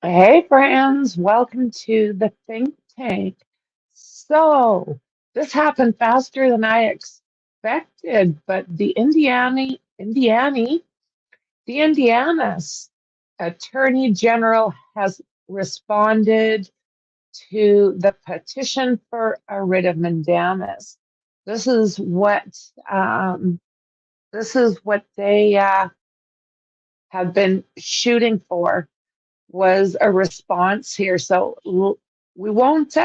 Hey, friends, welcome to the think tank. So, this happened faster than I expected, but the Indiana's Attorney General has responded to the petition for a writ of mandamus. This is what um, this is what they have been shooting for, was a response here. So we won't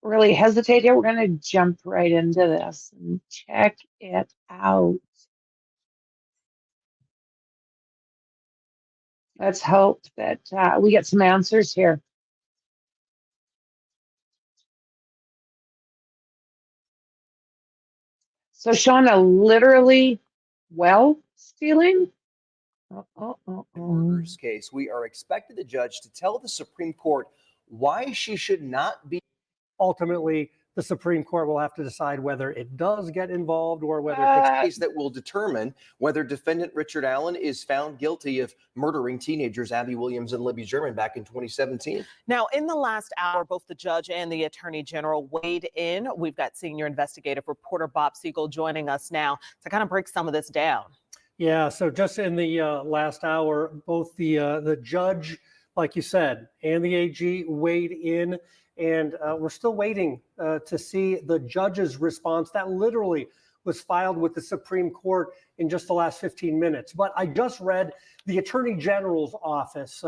really hesitate here. We're going to jump right into this and check it out. Let's hope that we get some answers here. So, Shauna, literally, well, stealing? Murder's case, we are expected the judge to tell the Supreme Court why she should not be. Ultimately, the Supreme Court will have to decide whether it does get involved or whether It's a case that will determine whether defendant Richard Allen is found guilty of murdering teenagers Abby Williams and Libby German back in 2017. Now, in the last hour, both the judge and the attorney general weighed in. We've got senior investigative reporter Bob Siegel joining us now to kind of break some of this down. Yeah, so just in the last hour, both the judge, like you said, and the AG weighed in, and we're still waiting to see the judge's response. That literally was filed with the Supreme Court in just the last 15 minutes. But I just read the Attorney General's office.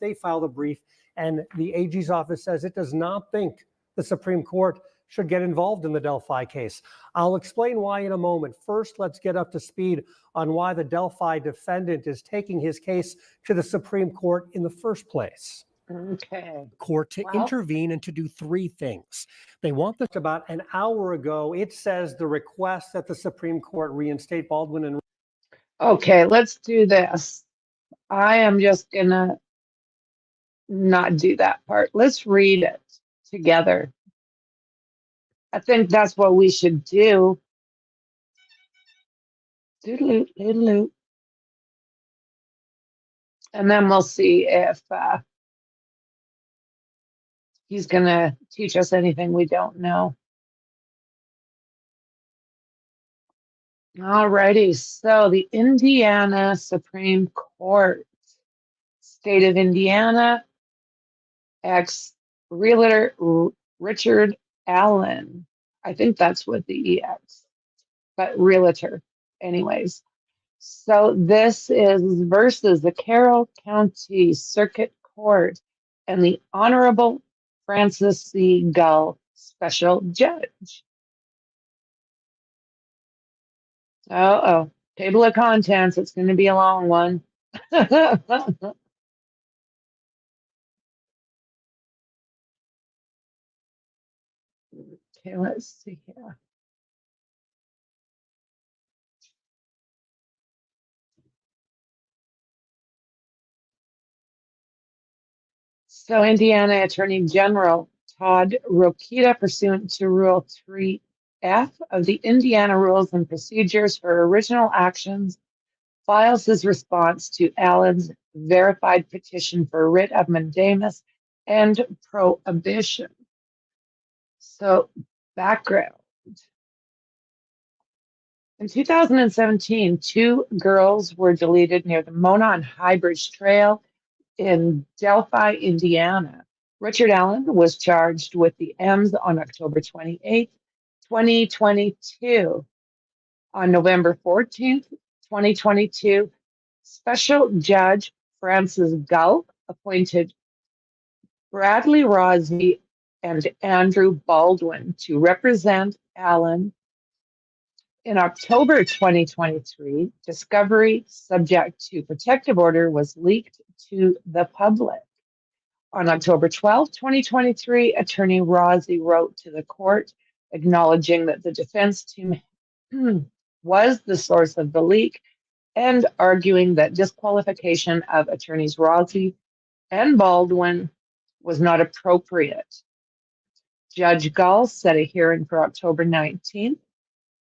They filed a brief, and the AG's office says it does not think the Supreme Court should get involved in the Delphi case. I'll explain why in a moment. First, let's get up to speed on why the Delphi defendant is taking his case to the Supreme Court in the first place. Okay. Court to intervene and to do three things. They want this. About an hour ago, it says the request that the Supreme Court reinstate Baldwin and. Okay, let's do this. I am just gonna not do that part. Let's read it together. I think that's what we should do. Doodaloo, doodaloo. And then we'll see if he's going to teach us anything we don't know. All righty. So the Indiana Supreme Court, State of Indiana, ex-realtor Richard Allen. I think that's what the EX, but realtor anyways. So this is versus the Carroll County Circuit Court and the Honorable Francis C. Gull, Special Judge. Uh-oh. Table of contents. It's going to be a long one. Okay, let's see here. So Indiana Attorney General Todd Rokita, pursuant to Rule 3F of the Indiana Rules and Procedures for Original Actions, files his response to Allen's verified petition for writ of mandamus and prohibition. So, background. In 2017, two girls were deleted near the Monon High Bridge Trail in Delphi, Indiana. Richard Allen was charged with the M's on October 28, 2022. On November 14th, 2022, Special Judge Francis Gull appointed Bradley Rossi and Andrew Baldwin to represent Allen. In October 2023, discovery subject to protective order was leaked to the public. On October 12, 2023, Attorney Rossi wrote to the court acknowledging that the defense team was the source of the leak and arguing that disqualification of attorneys Rossi and Baldwin was not appropriate. Judge Gull set a hearing for October 19th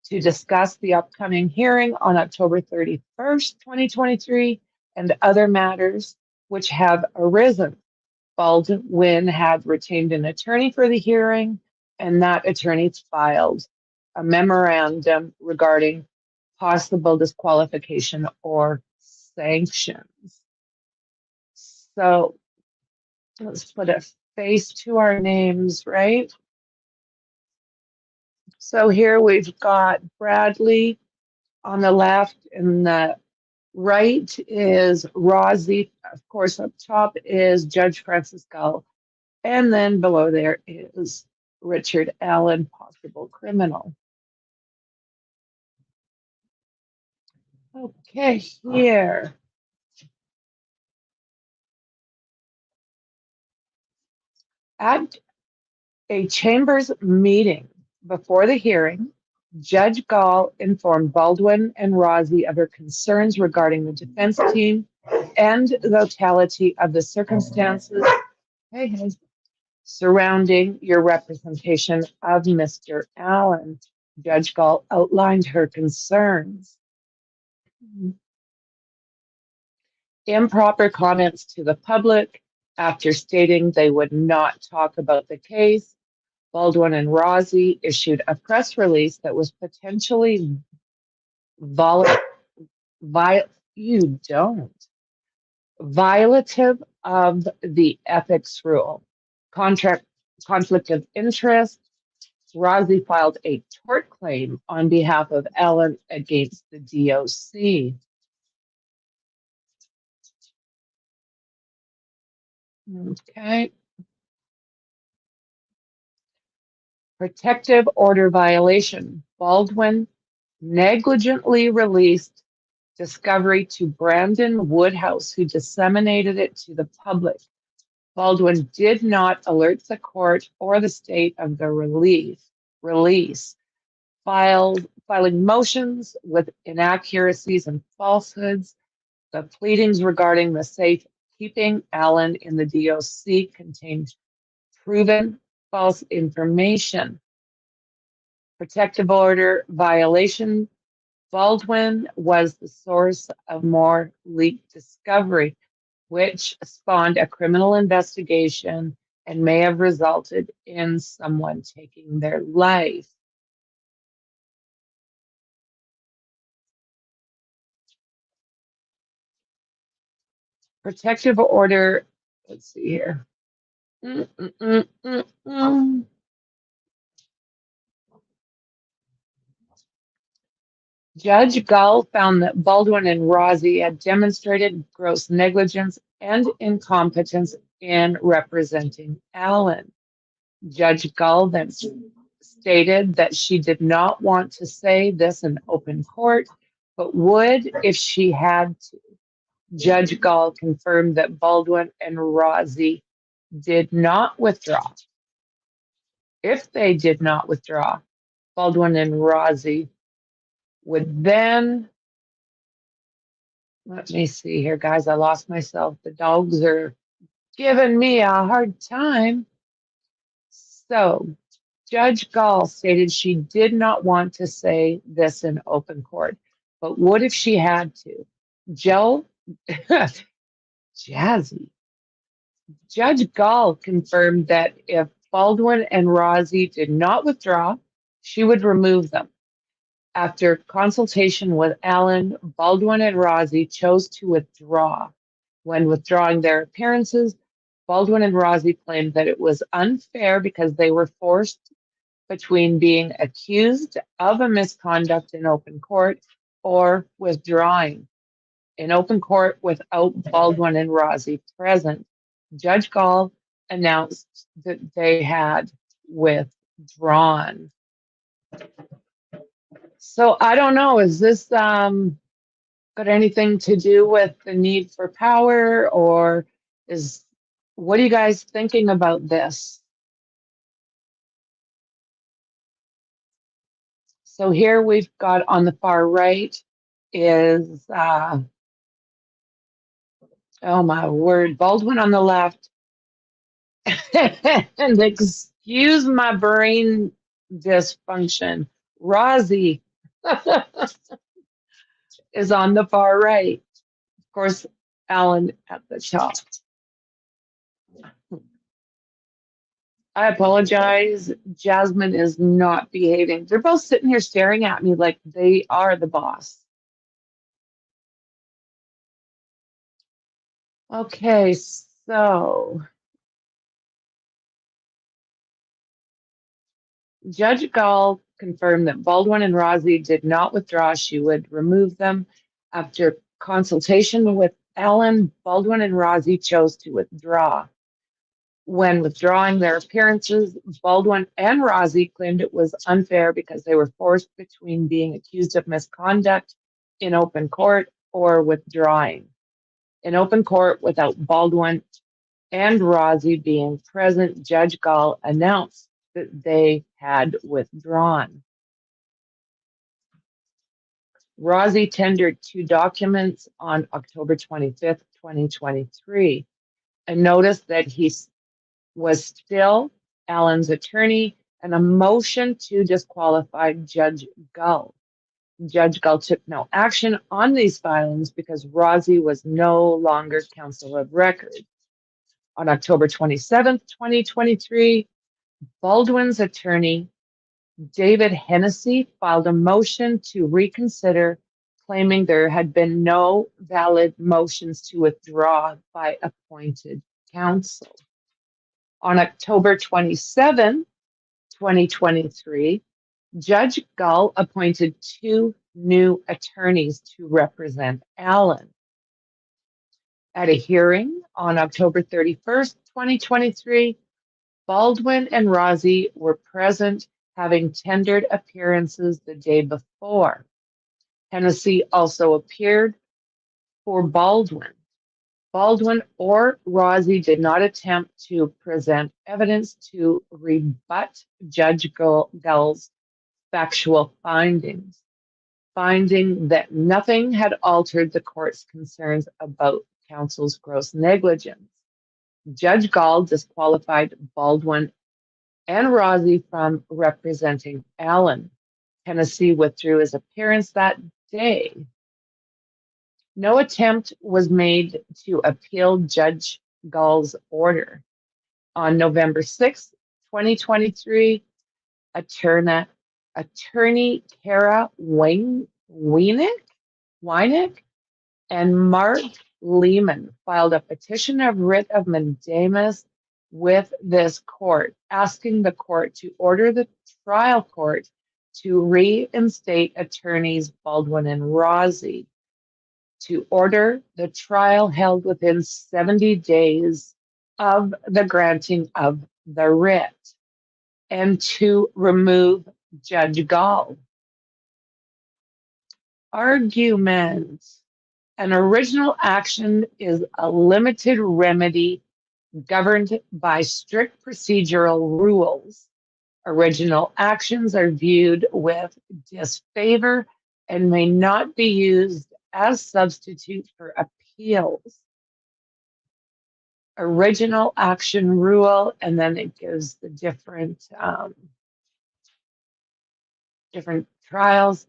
to discuss the upcoming hearing on October 31st, 2023, and other matters. which have arisen. Baldwin had retained an attorney for the hearing, and that attorney filed a memorandum regarding possible disqualification or sanctions. So let's put a face to our names, right? So here we've got Bradley on the left, and the right is Rosie. Of course, up top is Judge Francis Gull. And then below there is Richard Allen, possible criminal. Okay, here. At a chambers meeting before the hearing, Judge Gall informed Baldwin and Rosie of her concerns regarding the defense team and the totality of the circumstances surrounding your representation of Mr. Allen. Judge Gall outlined her concerns. Improper comments to the public after stating they would not talk about the case. Baldwin and Rosie issued a press release that was potentially violative of the ethics rule. Conflict of interest. Rosie filed a tort claim on behalf of Allen against the DOC. Okay. Protective order violation. Baldwin negligently released discovery to Brandon Woodhouse, who disseminated it to the public. Baldwin did not alert the court or the state of the release, filing motions with inaccuracies and falsehoods. The pleadings regarding the safekeeping Allen in the DOC contained proven false information. Protective order violation. Baldwin was the source of more leaked discovery, which spawned a criminal investigation and may have resulted in someone taking their life. Protective order, let's see here. Judge Gull found that Baldwin and Rosie had demonstrated gross negligence and incompetence in representing Allen. Judge Gull then stated that she did not want to say this in open court, but would if she had to. Judge Gull confirmed that Baldwin and Rosie did not withdraw. If they did not withdraw, Baldwin and Rosie would then, let me see here, guys, I lost myself. The dogs are giving me a hard time. So, Judge Gall stated she did not want to say this in open court, but would if she had to. Jazzy. Judge Gall confirmed that if Baldwin and Rosie did not withdraw, she would remove them. After consultation with Allen, Baldwin and Rosie chose to withdraw. When withdrawing their appearances, Baldwin and Rosie claimed that it was unfair because they were forced between being accused of a misconduct in open court or withdrawing. In open court without Baldwin and Rosie present, Judge Gall announced that they had withdrawn. So I don't know, is this got anything to do with the need for power, or what are you guys thinking about this? So here we've got on the far right is, oh my word, Baldwin on the left. And excuse my brain dysfunction, Rosie is on the far right. Of course, Allen at the top. I apologize. Jasmine is not behaving. They're both sitting here staring at me like they are the boss. Okay, so Judge Gall confirmed that Baldwin and Rozzi did not withdraw. She would remove them. After consultation with Allen, Baldwin and Rozzi chose to withdraw. When withdrawing their appearances, Baldwin and Rozzi claimed it was unfair because they were forced between being accused of misconduct in open court or withdrawing. In open court, without Baldwin and Rozzi being present, Judge Gall announced that they had withdrawn. Rozzi tendered 2 documents on October 25th, 2023, a notice that he was still Allen's attorney and a motion to disqualify Judge Gull. Judge Gull took no action on these filings because Rozzi was no longer counsel of record. On October 27th, 2023, Baldwin's attorney, David Hennessy, filed a motion to reconsider, claiming there had been no valid motions to withdraw by appointed counsel. On October 27, 2023, Judge Gull appointed 2 new attorneys to represent Allen. At a hearing on October 31st, 2023, Baldwin and Rozzi were present, having tendered appearances the day before. Hennessy also appeared for Baldwin. Baldwin or Rozzi did not attempt to present evidence to rebut Judge Gull's factual findings, finding that nothing had altered the court's concerns about counsel's gross negligence. Judge Gull disqualified Baldwin and Rozzi from representing Allen. Hennessy withdrew his appearance that day. No attempt was made to appeal Judge Gull's order. On November 6, 2023, Attorney Kara Weinig and Mark Lehman filed a petition of writ of mandamus with this court, asking the court to order the trial court to reinstate attorneys Baldwin and Rozzi, to order the trial held within 70 days of the granting of the writ, and to remove Judge Gall. Argument. An original action is a limited remedy governed by strict procedural rules. Original actions are viewed with disfavor and may not be used as substitute for appeals. Original action rule, and then it gives the different trials.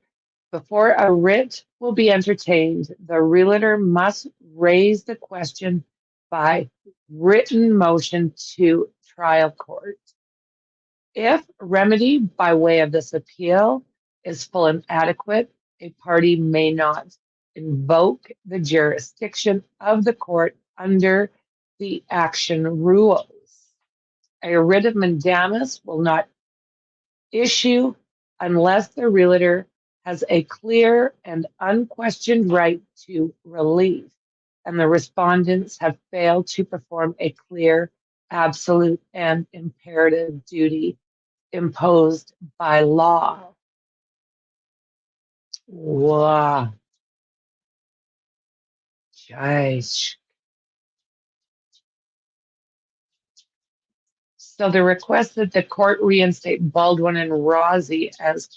Before a writ will be entertained, the realtor must raise the question by written motion to trial court. If remedy by way of this appeal is full and adequate, a party may not invoke the jurisdiction of the court under the action rules. A writ of mandamus will not issue unless the realtor has a clear and unquestioned right to relief, and the respondents have failed to perform a clear, absolute, and imperative duty imposed by law. Wow. Jeez. So the request that the court reinstate Baldwin and Rozzi as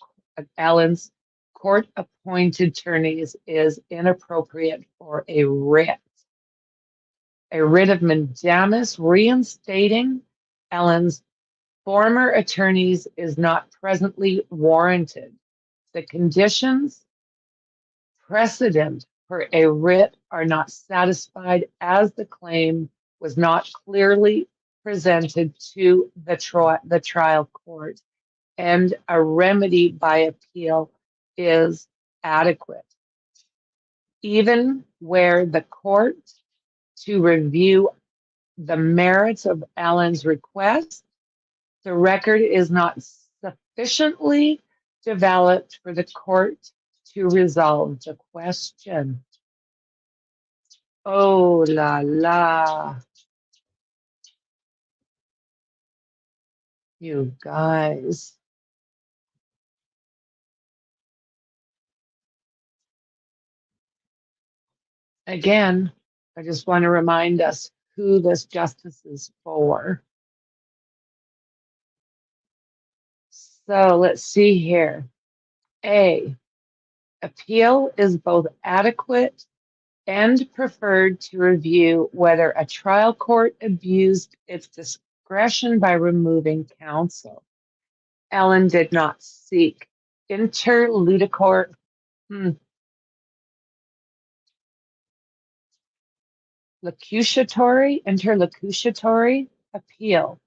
Allen's court-appointed attorneys is inappropriate for a writ. A writ of mandamus reinstating Allen's former attorneys is not presently warranted. The conditions precedent for a writ are not satisfied as the claim was not clearly presented to the trial court, and a remedy by appeal is adequate. Even where the court to review the merits of Allen's request, the record is not sufficiently developed for the court to resolve the question. Oh la la. You guys. Again, I just want to remind us who this justice is for. So let's see here. A, appeal is both adequate and preferred to review whether a trial court abused its discretion by removing counsel. Allen did not seek interlocutory appeal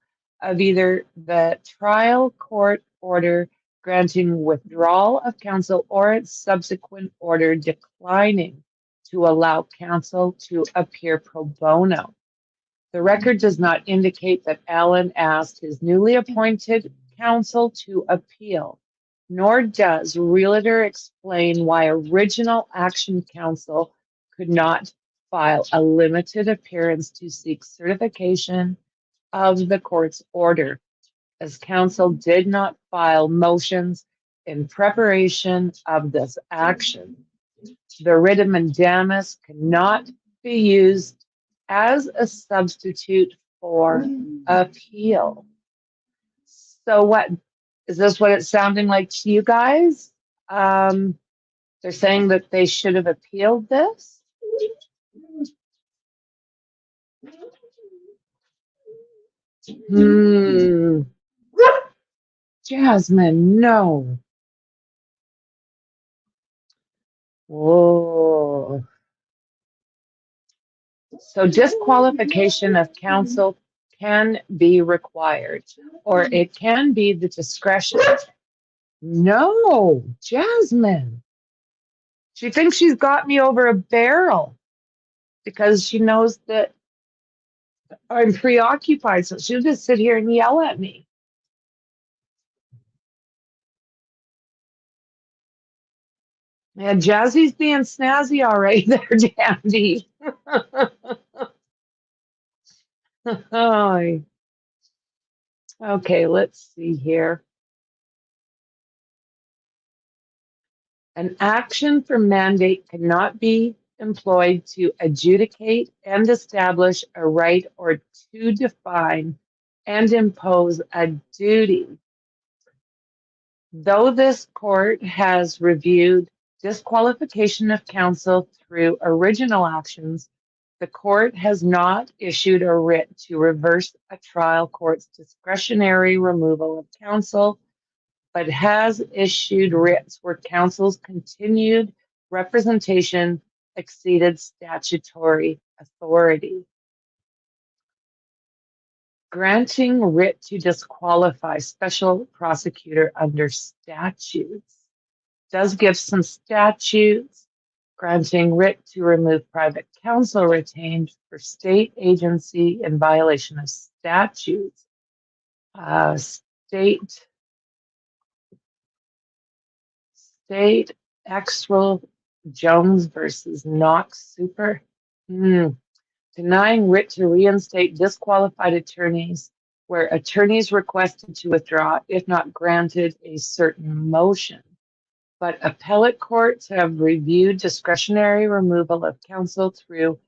of either the trial court order granting withdrawal of counsel or its subsequent order declining to allow counsel to appear pro bono. The record does not indicate that Allen asked his newly appointed counsel to appeal, nor does Realtor explain why original action counsel could not file a limited appearance to seek certification of the court's order, as counsel did not file motions in preparation of this action. The writ of mandamus cannot be used as a substitute for appeal. So what, is this what it's sounding like to you guys? They're saying that they should have appealed this? Jasmine, no. Whoa. So disqualification of counsel can be required, or it can be the discretion. No, Jasmine. She thinks she's got me over a barrel because she knows that I'm preoccupied, so she'll just sit here and yell at me. Yeah, Jazzy's being snazzy all right there, Dandy. Hi. Okay, let's see here. An action for mandate cannot be employed to adjudicate and establish a right or to define and impose a duty. Though this court has reviewed disqualification of counsel through original actions, the court has not issued a writ to reverse a trial court's discretionary removal of counsel, but has issued writs where counsel's continued representation exceeded statutory authority. Granting writ to disqualify special prosecutor under statutes does give some statutes. Granting writ to remove private counsel retained for state agency in violation of statutes. State Axel Jones versus Knox Super. Denying writ to reinstate disqualified attorneys where attorneys requested to withdraw if not granted a certain motion. But appellate courts have reviewed discretionary removal of counsel through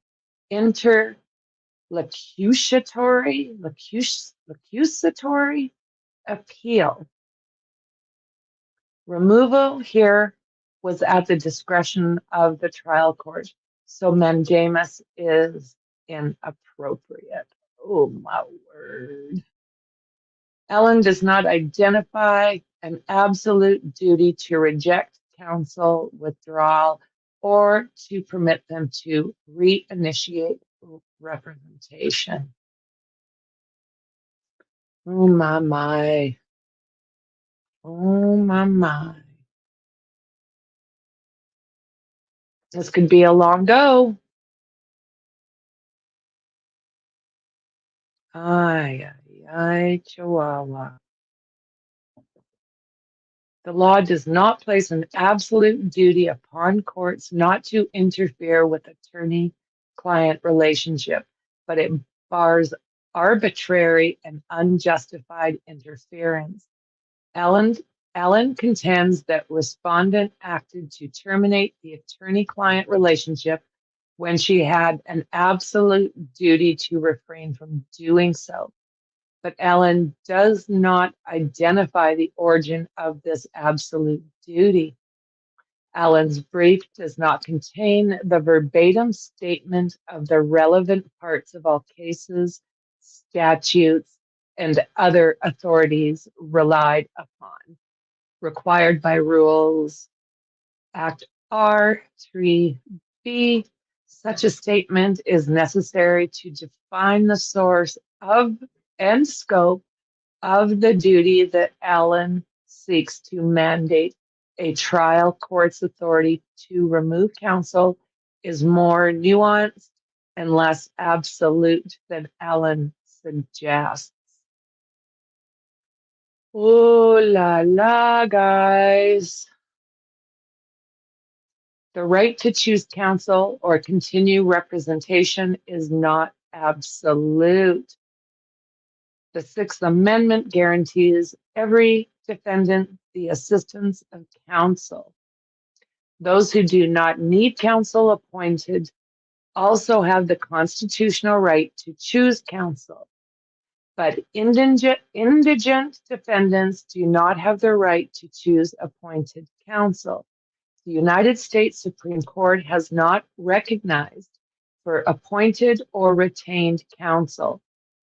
interlocutory appeal. Removal here was at the discretion of the trial court, so mandamus is inappropriate. Oh my word. Allen does not identify an absolute duty to reject counsel withdrawal or to permit them to reinitiate representation. Oh my my. Oh my my. This could be a long go. Ay, ay, ay, Chihuahua. The law does not place an absolute duty upon courts not to interfere with attorney-client relationship, but it bars arbitrary and unjustified interference. Allen contends that respondent acted to terminate the attorney-client relationship when she had an absolute duty to refrain from doing so. But Allen does not identify the origin of this absolute duty. Allen's brief does not contain the verbatim statement of the relevant parts of all cases, statutes, and other authorities relied upon, required by Rules Act R3B. Such a statement is necessary to define the source of and scope of the duty that Allen seeks to mandate. A trial court's authority to remove counsel is more nuanced and less absolute than Allen suggests. Ooh la la, guys. The right to choose counsel or continue representation is not absolute. The Sixth Amendment guarantees every defendant the assistance of counsel. Those who do not need counsel appointed also have the constitutional right to choose counsel. But indigent defendants do not have the right to choose appointed counsel. The United States Supreme Court has not recognized for appointed or retained counsel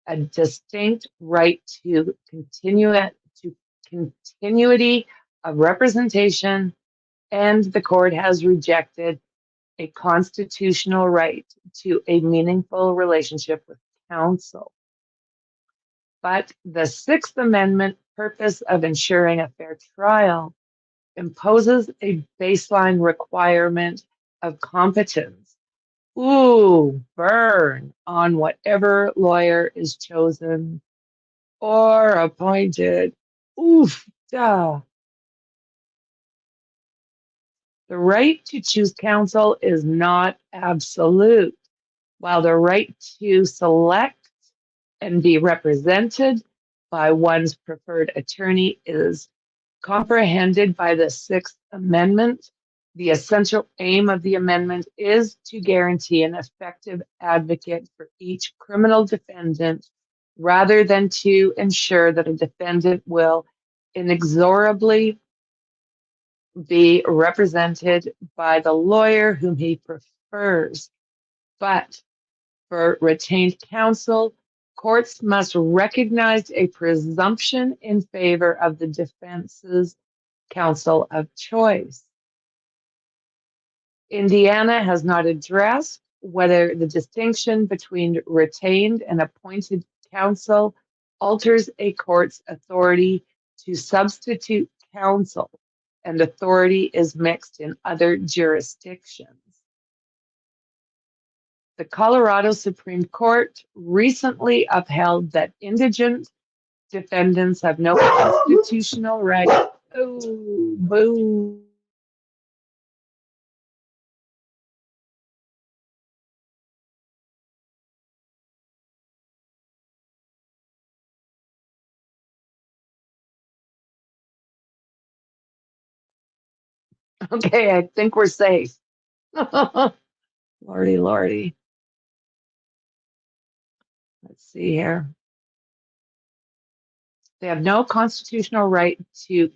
a distinct right to continuity of representation, and the court has rejected a constitutional right to a meaningful relationship with counsel. But the Sixth Amendment purpose of ensuring a fair trial imposes a baseline requirement of competence. Ooh, burn on whatever lawyer is chosen or appointed. Oof, duh. The right to choose counsel is not absolute, while the right to select and be represented by one's preferred attorney is comprehended by the Sixth Amendment. The essential aim of the amendment is to guarantee an effective advocate for each criminal defendant rather than to ensure that a defendant will inexorably be represented by the lawyer whom he prefers. But for retained counsel, courts must recognize a presumption in favor of the defense's counsel of choice. Indiana has not addressed whether the distinction between retained and appointed counsel alters a court's authority to substitute counsel, and authority is mixed in other jurisdictions. The Colorado Supreme Court recently upheld that indigent defendants have no constitutional right. Oh, boo. Okay, I think we're safe. Lordy, lordy. Let's see here. They have no constitutional right to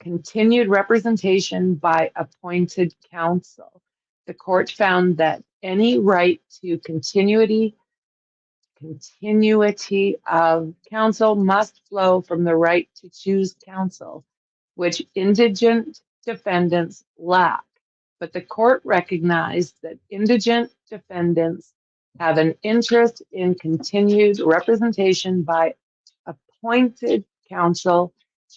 continued representation by appointed counsel. The court found that any right to continuity of counsel must flow from the right to choose counsel, which indigent defendants lack. but the court recognized that indigent defendants have an interest in continued representation by appointed counsel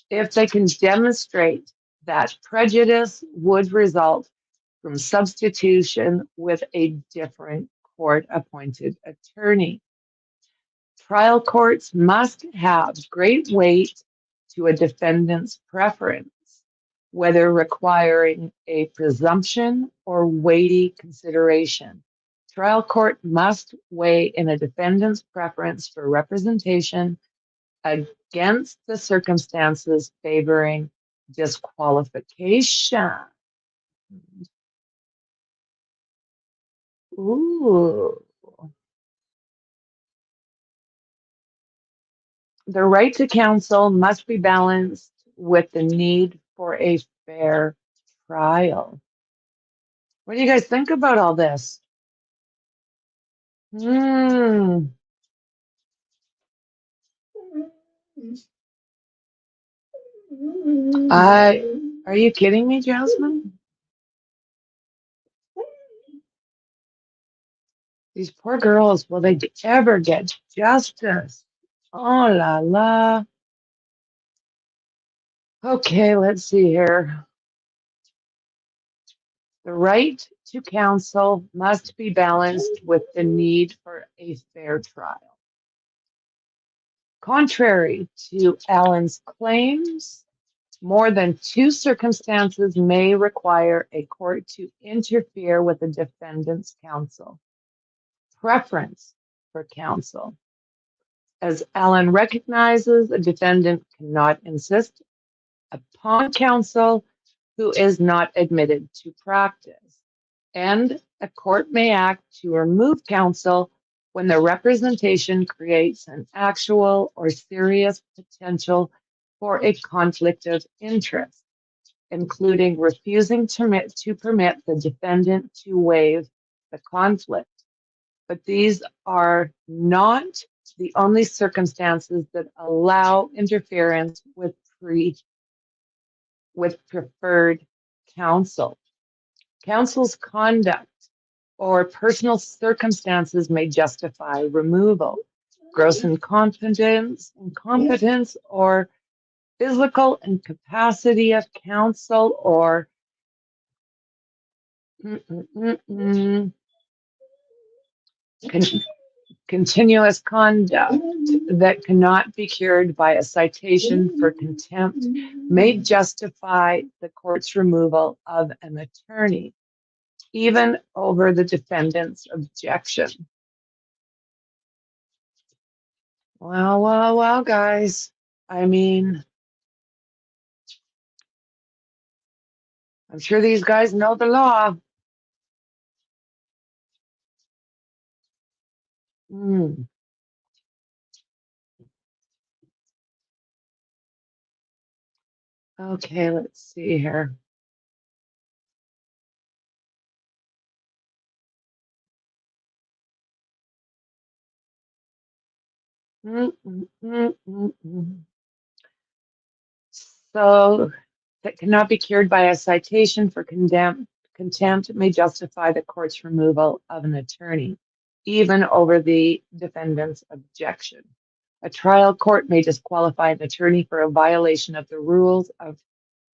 if they can demonstrate that prejudice would result from substitution with a different court-appointed attorney. Trial courts must have great weight to a defendant's preference, whether requiring a presumption or weighty consideration. Trial court must weigh in a defendant's preference for representation against the circumstances favoring disqualification. Ooh. The right to counsel must be balanced with the need for a fair trial. What do you guys think about all this? Are you kidding me, Jasmine? These poor girls, will they ever get justice? Oh la la. Okay, let's see here. The right to counsel must be balanced with the need for a fair trial. Contrary to Allen's claims, more than two circumstances may require a court to interfere with a defendant's counsel. Preference for counsel. As Allen recognizes, a defendant cannot insist upon counsel who is not admitted to practice, and a court may act to remove counsel when the representation creates an actual or serious potential for a conflict of interest, including refusing to permit the defendant to waive the conflict. But these are not the only circumstances that allow interference with preferred counsel. Counsel's conduct or personal circumstances may justify removal. Gross incompetence or physical incapacity of counsel or continuous conduct that cannot be cured by a citation for contempt may justify the court's removal of an attorney, even over the defendant's objection. Well, guys. I mean, I'm sure these guys know the law. Okay, let's see here. So that cannot be cured by a citation for contempt may justify the court's removal of an attorney, even over the defendant's objection. A trial court may disqualify an attorney for a violation of the rules of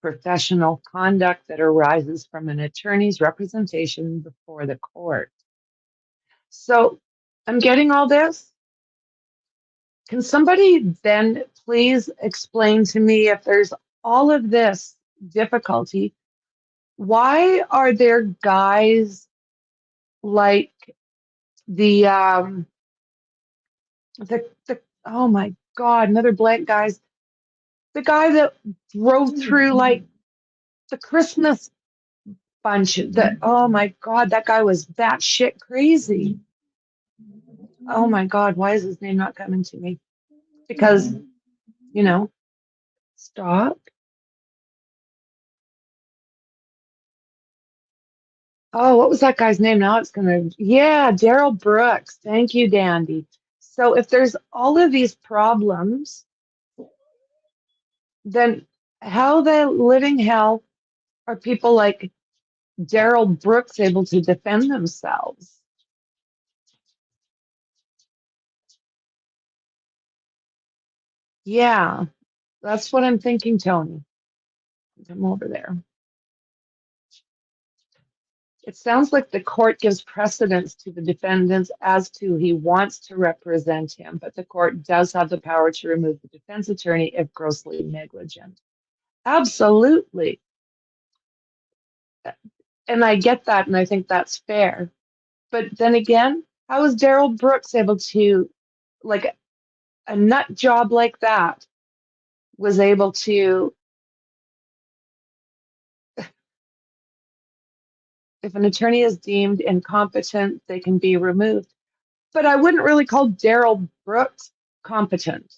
professional conduct that arises from an attorney's representation before the court. So I'm getting all this. Can somebody then please explain to me, if there's all of this difficulty, why are there guys like the oh my God, another blank, guys, the guy that drove through like the Christmas bunch, that, oh my God, that guy was batshit crazy. Oh my God, why is his name not coming to me? Because, you know, stop. Oh, what was that guy's name? Now it's yeah, Daryl Brooks. Thank you, Dandy. So if there's all of these problems, then how the living hell are people like Daryl Brooks able to defend themselves? Yeah, that's what I'm thinking, Tony. Come over there. It sounds like the court gives precedence to the defendants as to he wants to represent him, but the court does have the power to remove the defense attorney if grossly negligent. Absolutely. And I get that, and I think that's fair. But then again, how is Daryl Brooks able to, like a nut job like that, was able to, if an attorney is deemed incompetent, they can be removed. But I wouldn't really call Daryl Brooks competent.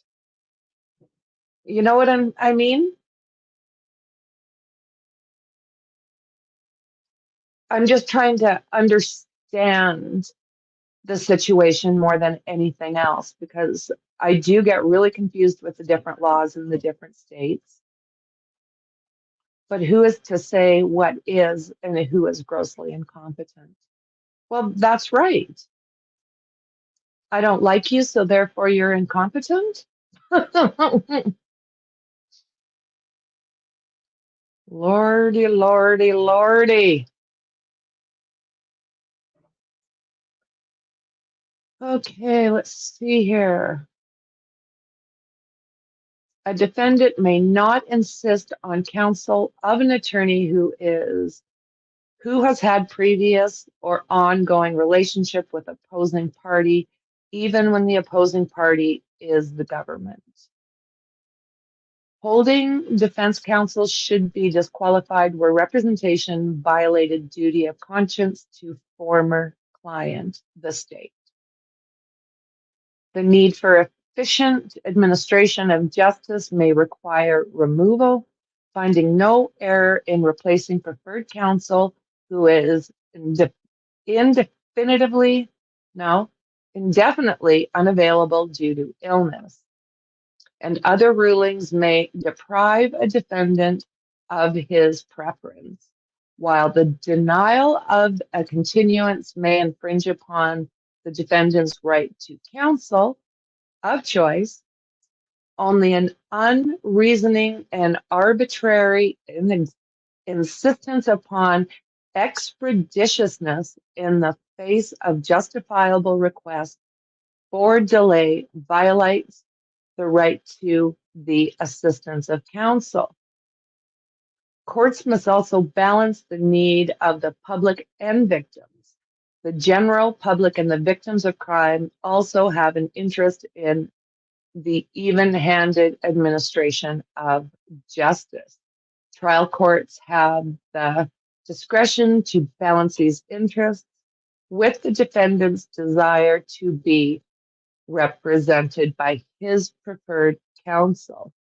You know what I mean? I'm just trying to understand the situation more than anything else, because I do get really confused with the different laws in the different states. But who is to say what is and who is grossly incompetent? Well, that's right. I don't like you, so therefore you're incompetent? Lordy, lordy, lordy. Okay, let's see here. A defendant may not insist on counsel of an attorney who has had previous or ongoing relationship with opposing party, even when the opposing party is the government. Holding defense counsel should be disqualified where representation violated duty of conscience to former client, the state. The need for efficient administration of justice may require removal, finding no error in replacing preferred counsel who is indefinitely unavailable due to illness. And other rulings may deprive a defendant of his preference, while the denial of a continuance may infringe upon the defendant's right to counsel of choice. Only an unreasoning and arbitrary insistence upon expeditiousness in the face of justifiable request for delay violates the right to the assistance of counsel. Courts must also balance the need of the public and victims. The general public and the victims of crime also have an interest in the even-handed administration of justice. Trial courts have the discretion to balance these interests with the defendant's desire to be represented by his preferred counsel.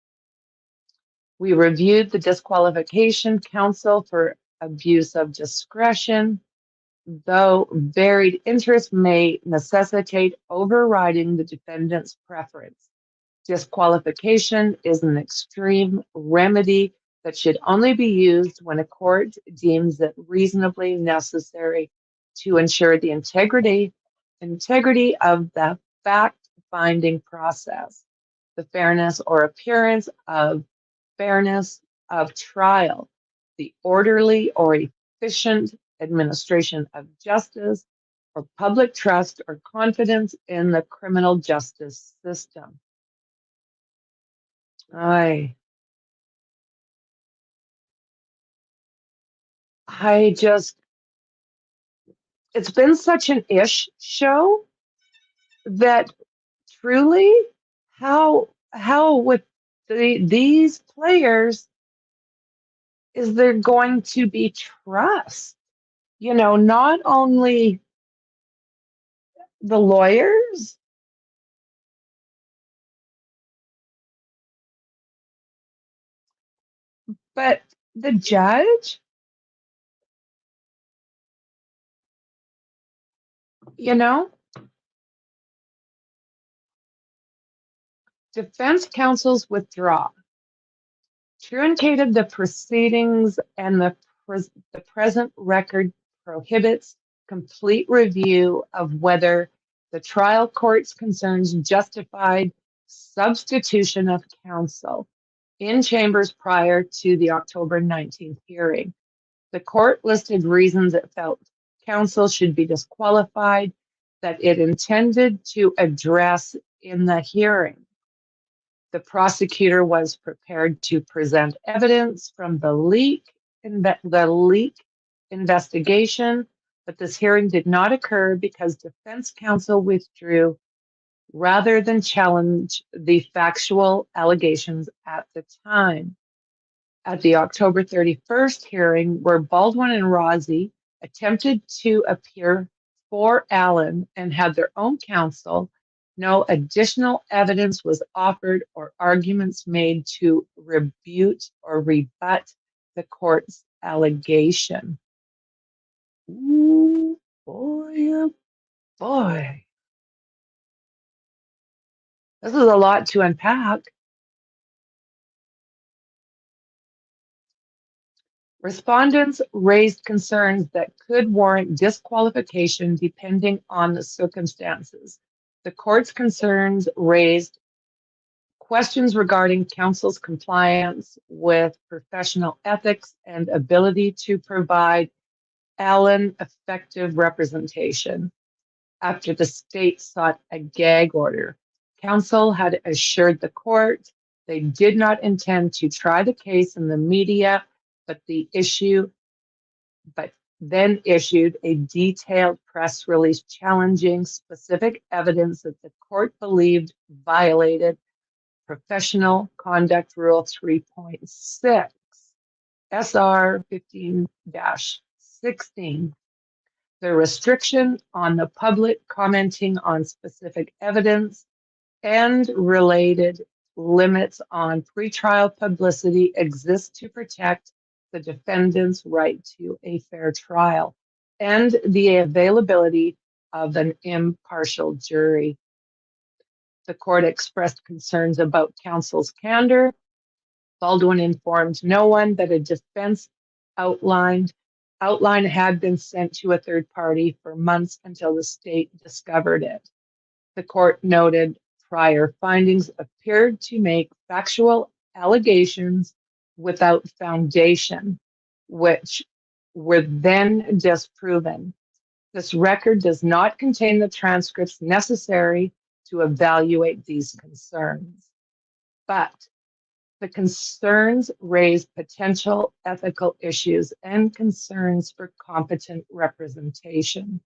We reviewed the disqualification counsel for abuse of discretion, though varied interests may necessitate overriding the defendant's preference. Disqualification is an extreme remedy that should only be used when a court deems it reasonably necessary to ensure the integrity of the fact-finding process, the fairness or appearance of fairness of trial, the orderly or efficient administration of justice, or public trust or confidence in the criminal justice system. It's been such an ish show that truly, how with these players is there going to be trust? You know, not only the lawyers, but the judge, you know, defense counsel's withdrawal truncated the proceedings and the the present record prohibits complete review of whether the trial court's concerns justified substitution of counsel in chambers prior to the October 19th hearing. The court listed reasons it felt counsel should be disqualified that it intended to address in the hearing. The prosecutor was prepared to present evidence from the leak investigation, but this hearing did not occur because defense counsel withdrew rather than challenge the factual allegations at the time. At the October 31st hearing, where Baldwin and Rossi attempted to appear for Allen and had their own counsel, no additional evidence was offered or arguments made to rebut or rebut the court's allegation. Ooh, boy, oh boy. This is a lot to unpack. Respondents raised concerns that could warrant disqualification depending on the circumstances. The court's concerns raised questions regarding counsel's compliance with professional ethics and ability to provide Allen effective representation. After the state sought a gag order, counsel had assured the court they did not intend to try the case in the media, but then issued a detailed press release challenging specific evidence that the court believed violated Professional Conduct Rule 3.6, SR 15-16. The restriction on the public commenting on specific evidence and related limits on pretrial publicity exist to protect the defendant's right to a fair trial and the availability of an impartial jury. The court expressed concerns about counsel's candor. Baldwin informed no one that a defense outline had been sent to a third party for months until the state discovered it. The court noted prior findings appeared to make factual allegations without foundation, which were then disproven. This record does not contain the transcripts necessary to evaluate these concerns, but the concerns raise potential ethical issues and concerns for competent representation,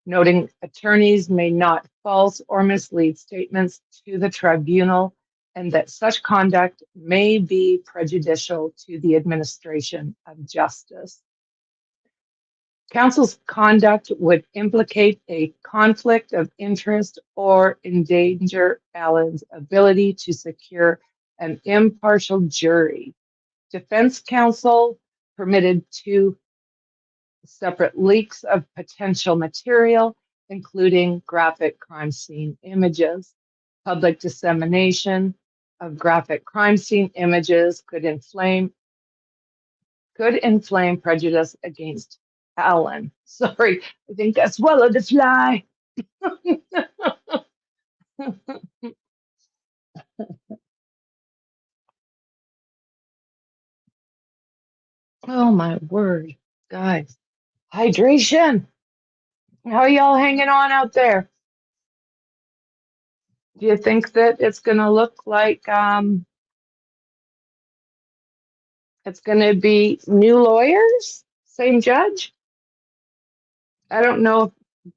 noting attorneys may not false or mislead statements to the tribunal and that such conduct may be prejudicial to the administration of justice. Counsel's conduct would implicate a conflict of interest or endanger Allen's ability to secure an impartial jury. Defense counsel permitted 2 separate leaks of potential material, including graphic crime scene images. Public dissemination of graphic crime scene images could inflame prejudice against Allen. Sorry, I think I swallowed a fly. Oh my word, guys. Hydration. How y'all hanging on out there? Do you think that it's gonna look like it's gonna be new lawyers, same judge? I don't know if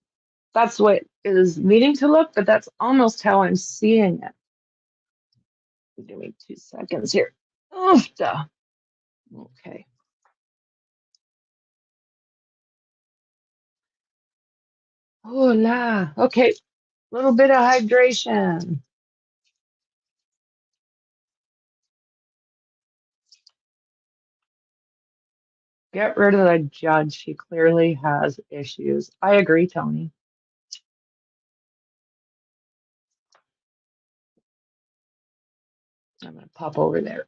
that's what it is needing to look, but that's almost how I'm seeing it. Give me 2 seconds here. Oof, duh. Okay. Oh la. Okay. A little bit of hydration. Get rid of the judge. She clearly has issues. I agree, Tony. I'm going to pop over there.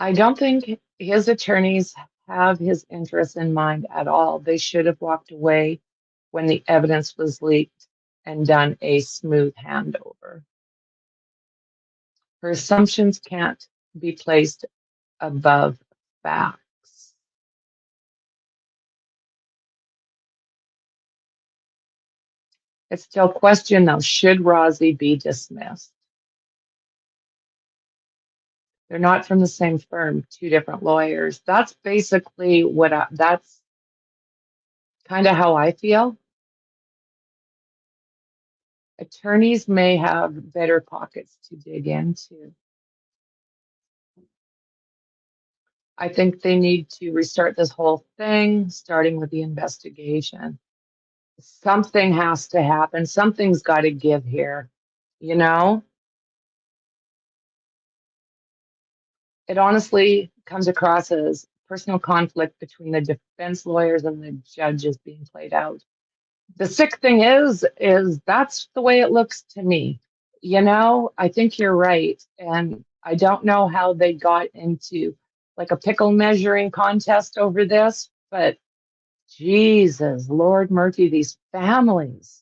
I don't think his attorneys have his interests in mind at all. They should have walked away when the evidence was leaked and done a smooth handover. Her assumptions can't be placed above facts. It's still a question though, should Rosie be dismissed? They're not from the same firm, two different lawyers. That's basically that's kind of how I feel. Attorneys may have better pockets to dig into. I think they need to restart this whole thing, starting with the investigation. Something has to happen. Something's got to give here, you know? It honestly comes across as personal conflict between the defense lawyers and the judges being played out. The sick thing is that's the way it looks to me. You know, I think you're right. And I don't know how they got into like a pickle measuring contest over this, but Jesus, Lord Murphy, these families.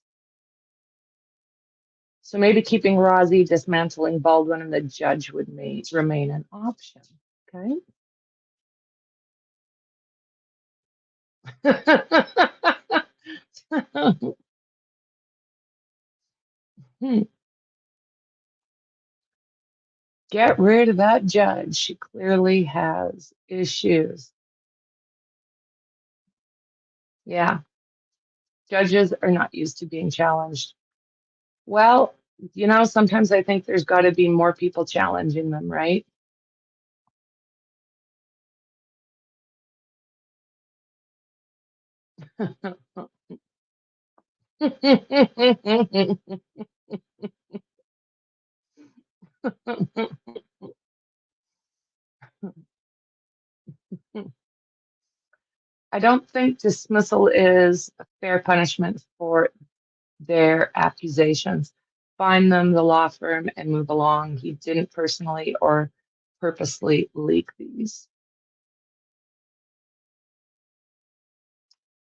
So maybe keeping Rosie, dismantling Baldwin, and the judge would remain an option. Okay. Get rid of that judge. She clearly has issues. Yeah. Judges are not used to being challenged. Well, you know, sometimes I think there's got to be more people challenging them, right? I don't think dismissal is a fair punishment for their accusations. Find them, the law firm, and move along. He didn't personally or purposely leak these.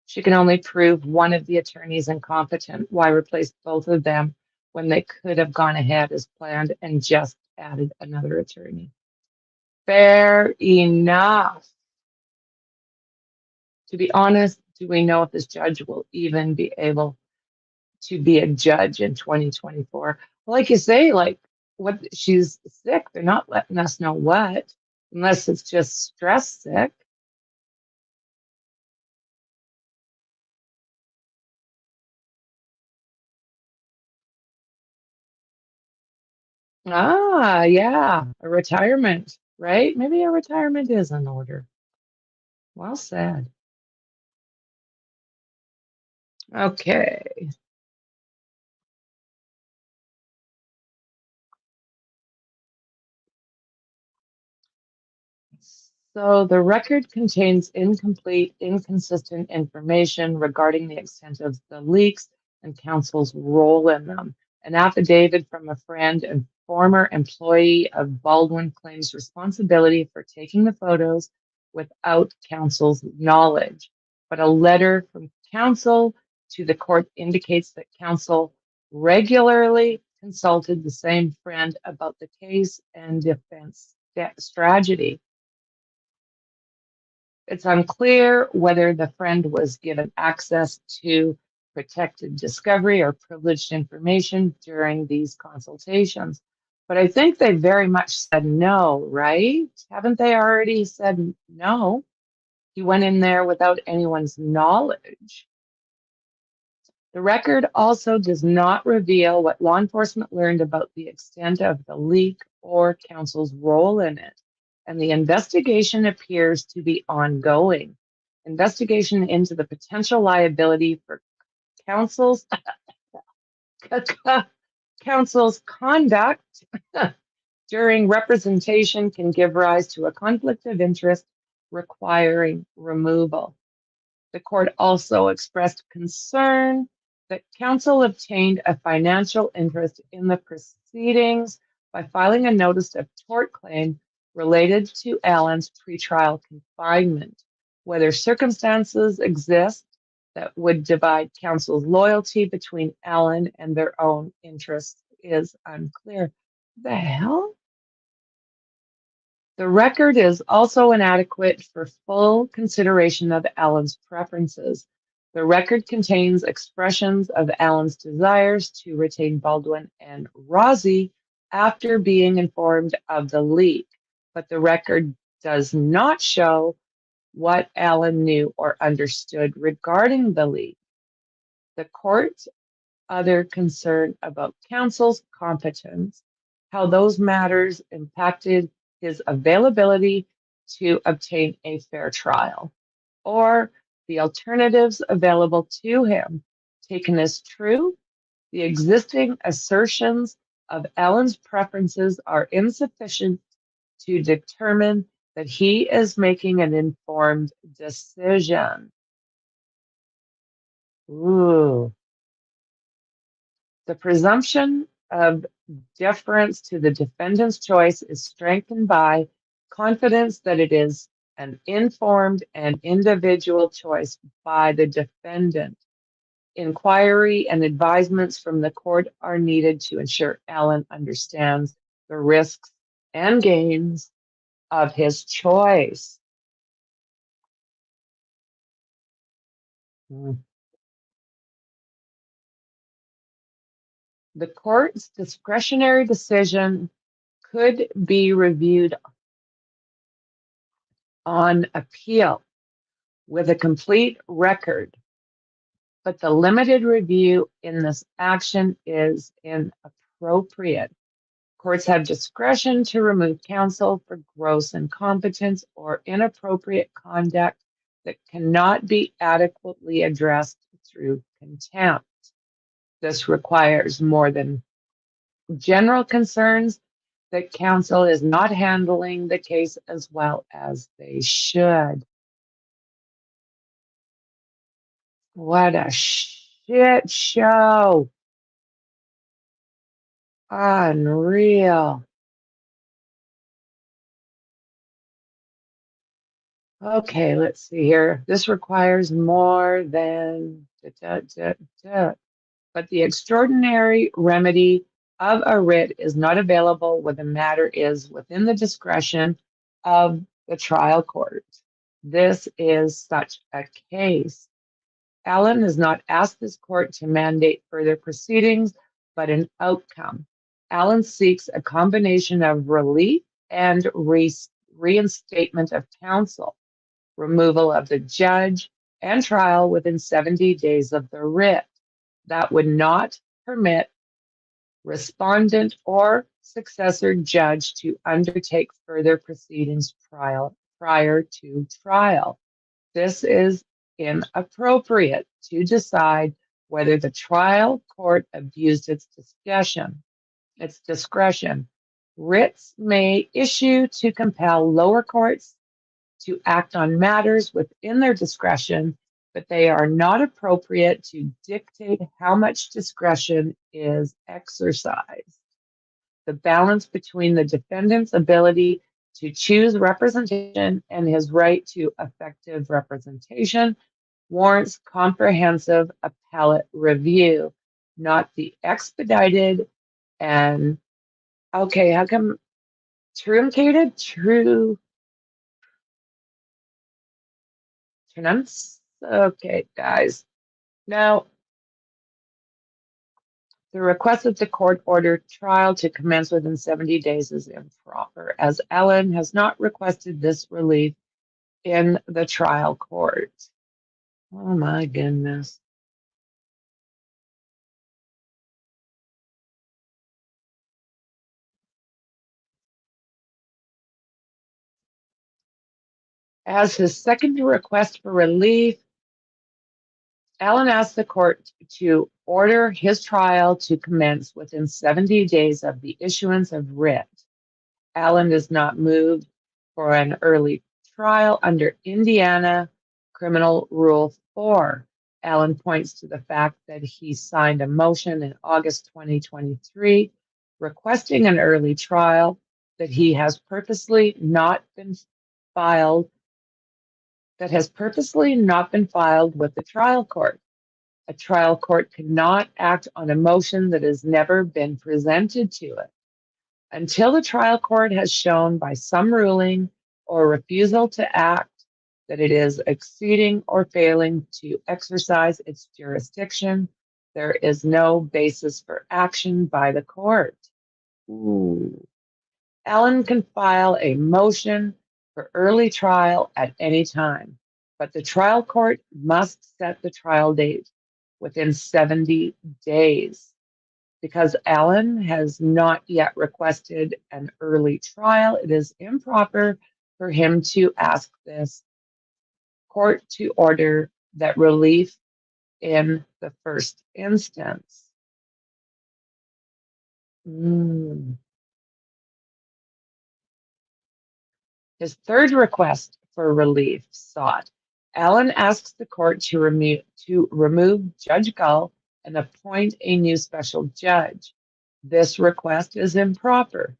She can only prove one of the attorneys incompetent. Why replace both of them when they could have gone ahead as planned and just added another attorney? Fair enough. To be honest, do we know if this judge will even be able to be a judge in 2024? Like you say, like what she's sick. They're not letting us know what, unless it's just stress sick. Ah, yeah, a retirement, right? Maybe a retirement is in order. Well said. Okay. So the record contains incomplete, inconsistent information regarding the extent of the leaks and counsel's role in them. An affidavit from a friend and former employee of Baldwin claims responsibility for taking the photos without counsel's knowledge. But a letter from counsel to the court indicates that counsel regularly consulted the same friend about the case and defense strategy. It's unclear whether the friend was given access to protected discovery or privileged information during these consultations. But I think they very much said no, right? Haven't they already said no? He went in there without anyone's knowledge. The record also does not reveal what law enforcement learned about the extent of the leak or counsel's role in it. And the investigation appears to be ongoing. Investigation into the potential liability for counsel's conduct during representation can give rise to a conflict of interest requiring removal. The court also expressed concern that counsel obtained a financial interest in the proceedings by filing a notice of tort claim related to Allen's pretrial confinement. Whether circumstances exist that would divide counsel's loyalty between Allen and their own interests is unclear. The hell? The record is also inadequate for full consideration of Allen's preferences. The record contains expressions of Allen's desires to retain Baldwin and Rosie after being informed of the leak, but the record does not show what Allen knew or understood regarding the leak. The court's other concern about counsel's competence, how those matters impacted his availability to obtain a fair trial, or the alternatives available to him. Taken as true, the existing assertions of Allen's preferences are insufficient to determine that he is making an informed decision. Ooh. The presumption of deference to the defendant's choice is strengthened by confidence that it is an informed and individual choice by the defendant. Inquiry and advisements from the court are needed to ensure Allen understands the risks and gains of his choice. The court's discretionary decision could be reviewed on appeal with a complete record, but the limited review in this action is inappropriate. Courts have discretion to remove counsel for gross incompetence or inappropriate conduct that cannot be adequately addressed through contempt. This requires more than general concerns that counsel is not handling the case as well as they should. What a shit show. Unreal. Okay, let's see here. This requires more than but the extraordinary remedy of a writ is not available when the matter is within the discretion of the trial court. This is such a case. Allen has not asked this court to mandate further proceedings, but an outcome. Allen seeks a combination of relief and reinstatement of counsel, removal of the judge, and trial within 70 days of the writ. That would not permit respondent or successor judge to undertake further proceedings prior to trial. This is inappropriate to decide whether the trial court abused its discretion. Writs may issue to compel lower courts to act on matters within their discretion, but they are not appropriate to dictate how much discretion is exercised. The balance between the defendant's ability to choose representation and his right to effective representation warrants comprehensive appellate review, not the expedited and, okay, how come truncated? Okay, guys. Now, the request that the court order trial to commence within 70 days is improper, as Allen has not requested this relief in the trial court. Oh my goodness. As his second request for relief, Allen asked the court to order his trial to commence within 70 days of the issuance of writ. Allen does not move for an early trial under Indiana Criminal Rule 4. Allen points to the fact that he signed a motion in August 2023 requesting an early trial that has purposely not been filed with the trial court. A trial court cannot act on a motion that has never been presented to it. Until the trial court has shown by some ruling or refusal to act that it is exceeding or failing to exercise its jurisdiction, there is no basis for action by the court. Ooh. Allen can file a motion for early trial at any time, but the trial court must set the trial date within 70 days. Because Allen has not yet requested an early trial, it is improper for him to ask this court to order that relief in the first instance. His third request for relief sought, Allen asks the court to remove Judge Gull and appoint a new special judge. This request is improper,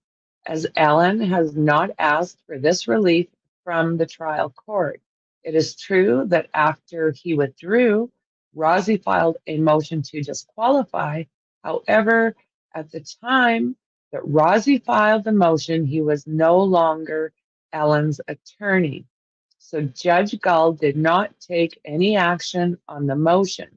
as Allen has not asked for this relief from the trial court. It is true that after he withdrew, Rozzi filed a motion to disqualify. However, at the time that Rozzi filed the motion, he was no longer Allen's attorney. So Judge Gull did not take any action on the motion.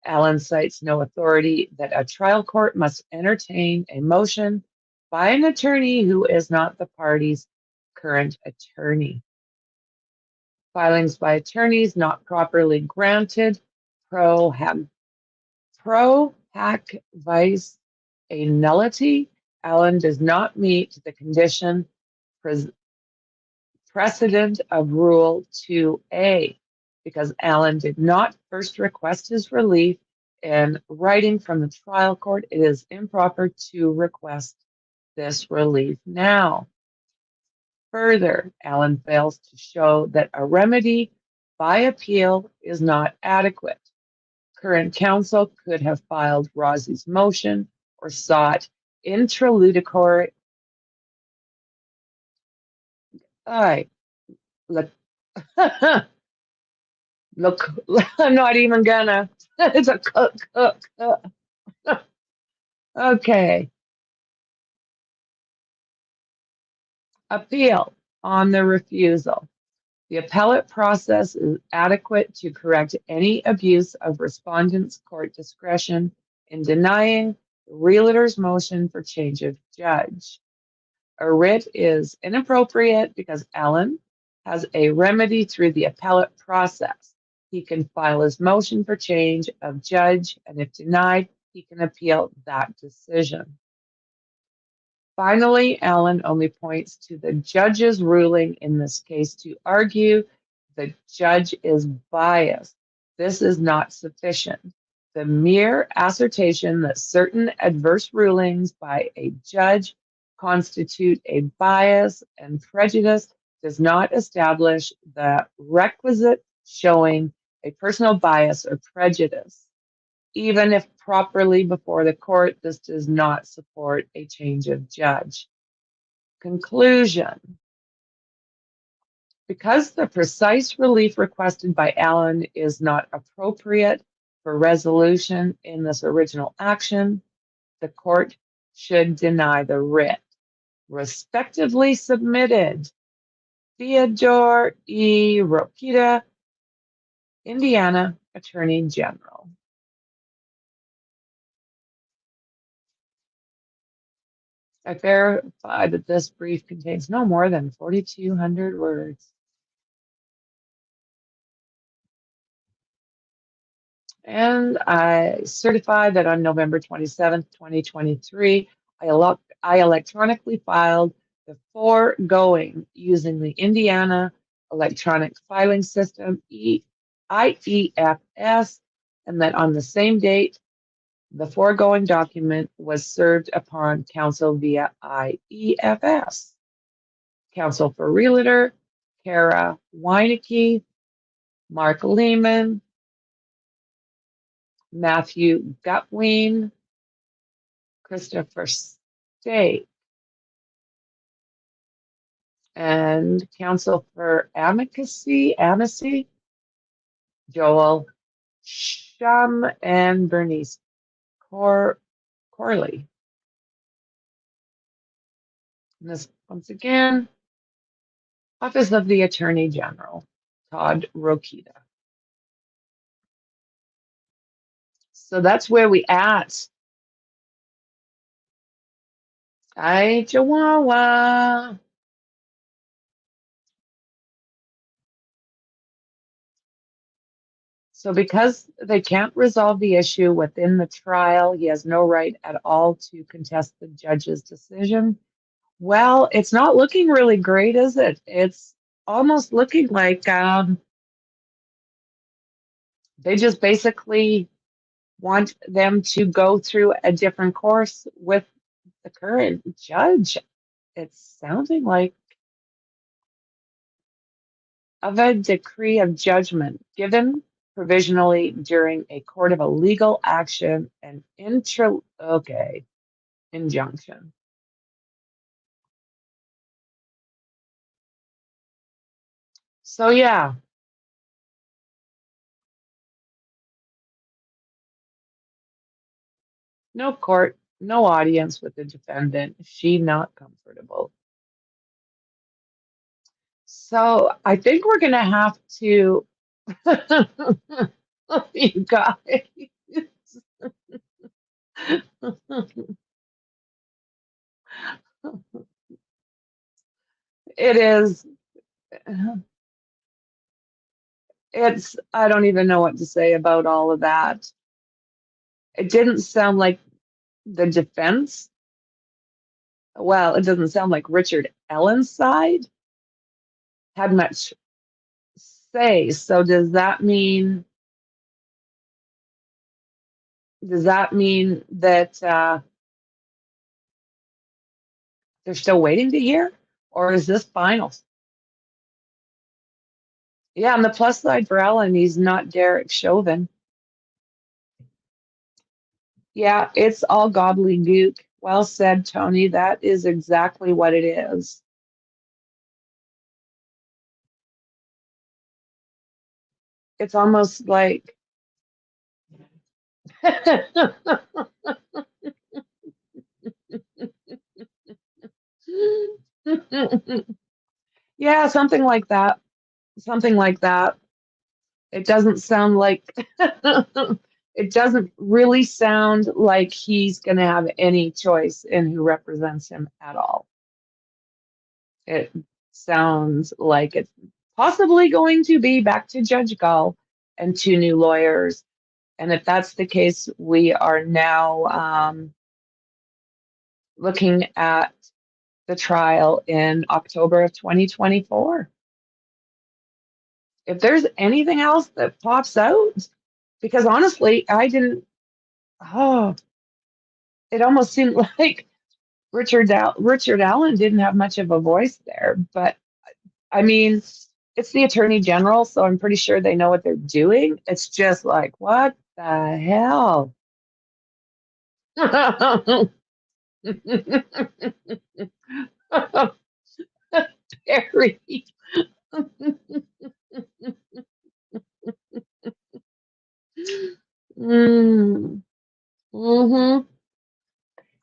Allen cites no authority that a trial court must entertain a motion by an attorney who is not the party's current attorney. Filings by attorneys not properly granted pro hac vice a nullity. Allen does not meet the condition precedent of Rule 2A. Because Allen did not first request his relief in writing from the trial court, it is improper to request this relief now. Further, Allen fails to show that a remedy by appeal is not adequate. Current counsel could have filed Rozzi's motion or sought interlocutory. Look, I'm not even gonna. It's a cook. Okay. Appeal on the refusal. The appellate process is adequate to correct any abuse of respondent's court discretion in denying the realtor's motion for change of judge. A writ is inappropriate because Allen has a remedy through the appellate process. He can file his motion for change of judge, and if denied, he can appeal that decision. Finally, Allen only points to the judge's ruling in this case to argue the judge is biased. This is not sufficient. The mere assertion that certain adverse rulings by a judge constitute a bias and prejudice does not establish the requisite showing a personal bias or prejudice. Even if properly before the court, this does not support a change of judge. Conclusion. Because the precise relief requested by Allen is not appropriate for resolution in this original action, the court should deny the writ. Respectively submitted, Theodore E. Rokita, Indiana Attorney General. I verify that this brief contains no more than 4,200 words. And I certify that on November 27th, 2023, I electronically filed the foregoing using the Indiana Electronic Filing System, IEFS, and that on the same date, the foregoing document was served upon counsel via IEFS. Counsel for Realtor, Kara Weinecke, Mark Lehman, Matthew Gutwein, Christopher Stake. And counsel for amnesty, Joel Shum and Bernice Corley. And this, once again, Office of the Attorney General, Todd Rokita. So that's where we at. Hi, Chihuahua. So because they can't resolve the issue within the trial, he has no right at all to contest the judge's decision. Well, it's not looking really great, is it? It's almost looking like they just basically want them to go through a different course with the current judge. It's sounding like of a decree of judgment given provisionally during a court of a legal action and injunction. So yeah, no court, no audience with the defendant. She not comfortable. So I think we're gonna have to, you guys. It is. It's. I don't even know what to say about all of that. It didn't sound like the defense. Well, it doesn't sound like Richard Allens' side had much say. So does that mean that they're still waiting to hear, or is this final? Yeah, on the plus side for Ellen, he's not Derek Chauvin. Yeah, it's all gobbledygook. Well said, Tony. That is exactly what it is. It's almost like yeah, something like that. Something like that. It doesn't sound like it doesn't really sound like he's going to have any choice in who represents him at all. It sounds like it's possibly going to be back to Judge Gall and two new lawyers. And if that's the case, we are now looking at the trial in October of 2024. If there's anything else that pops out, because honestly, it almost seemed like Richard Allen didn't have much of a voice there. But I mean, it's the Attorney General, so I'm pretty sure they know what they're doing. It's just like, what the hell? Perry. Mm. Hmm.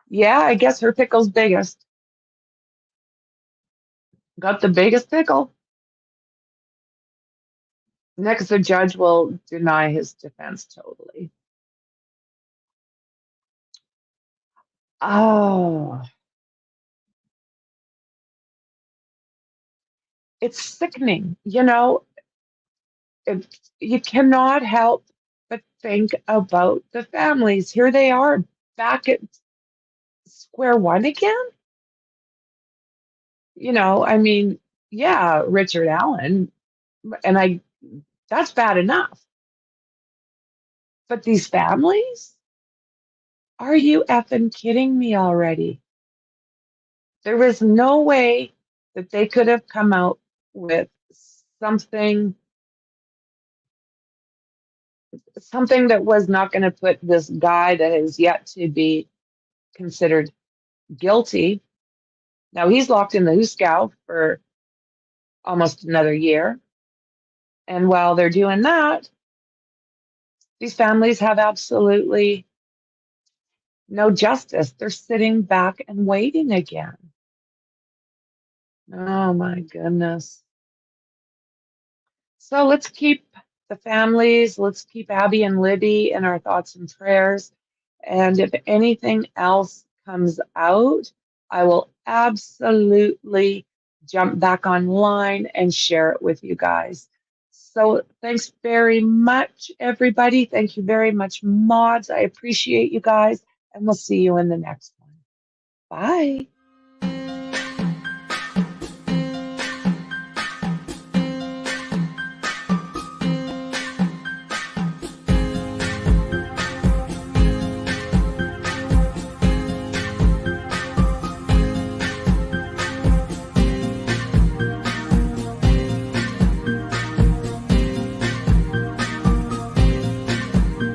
Yeah, I guess her pickle's biggest. Got the biggest pickle. Next, the judge will deny his defense totally. Oh, it's sickening. You know, you cannot help but think about the families. Here they are back at square one again. You know, I mean, yeah, Richard Allen, and that's bad enough. But these families? Are you effing kidding me already? There was no way that they could have come out with something that was not going to put this guy that is yet to be considered guilty. Now he's locked in the Huskow for almost another year. And while they're doing that, these families have absolutely no justice. They're sitting back and waiting again. Oh my goodness. So let's keep the families, let's keep Abby and Libby in our thoughts and prayers. And if anything else comes out, I will absolutely jump back online and share it with you guys. So thanks very much, everybody. Thank you very much, mods. I appreciate you guys, and we'll see you in the next one. Bye.